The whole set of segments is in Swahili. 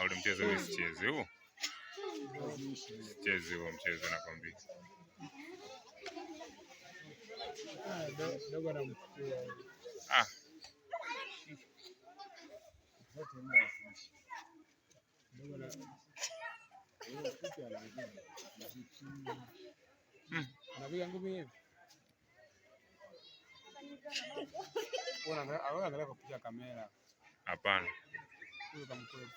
Ule mchezo usicheze huu. Cheze huo mchezo nakwambia. Dogo anamchukua. Anapiga ngumi hivi. Anataka kupiga kamera. Hapana. Huyo kamkwepa.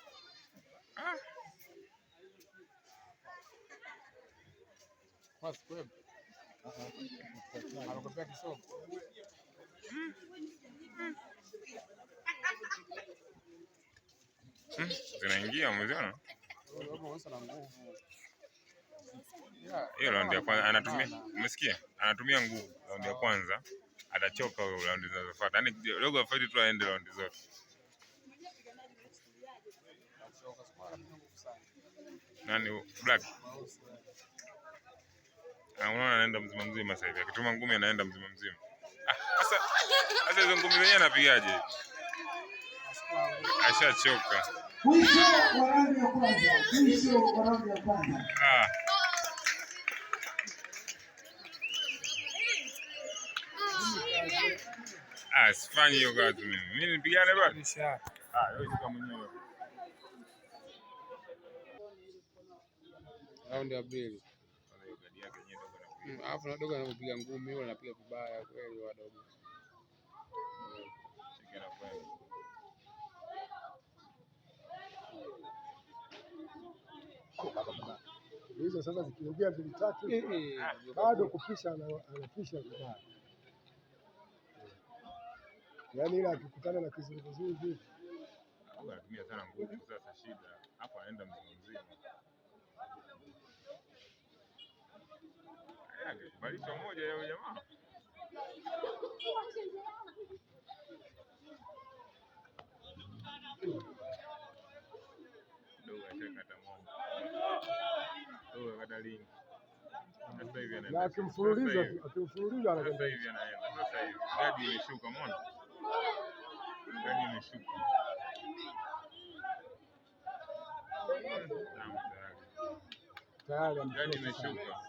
Basi kwepa. Anakopea kisoko. Zinaingia umeziona? Hiyo raundi ya kwanza anatumia, umesikia? Anatumia nguvu raundi ya kwanza, atachoka huyo raundi zinazofuata. Yaani dogo afaidi tu aende raundi zote. Nani Black? Unaona anaenda mzima mzima sasa hivi. Akituma ngumi anaenda mzima mzima. Sasa hizo ngumi zenyewe anapigaje? Ashachoka. Mwisho wa raundi ya kwanza. Mwisho wa raundi ya kwanza. Sifanyi hiyo kazi mimi. Mimi nipigane bado. Wewe shika mwenyewe. Raundi ya pili. Alafu na dogo anapiga ngumi, yule anapiga vibaya kweli wadogo. Hizo sasa zikiingia mbili tatu bado kupisha anapisha vibaya. Yaani ile akikutana na kizunguzungu hivi anatumia sana nguvu sasa shida. Hapo anaenda mzima. Balisho moja ya jamaa. Dogo atakata mwamba. Dogo kata lingi. Sasa hivi anaenda. Na akimfululiza anaenda. Sasa hivi anaenda. Sasa hivi gadi imeshuka umeona? Gadi imeshuka. Tayari gadi imeshuka.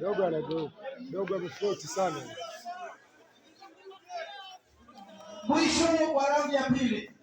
Dogo anageuka. Dogo amefoti sana. Mwisho wa raundi ya pili.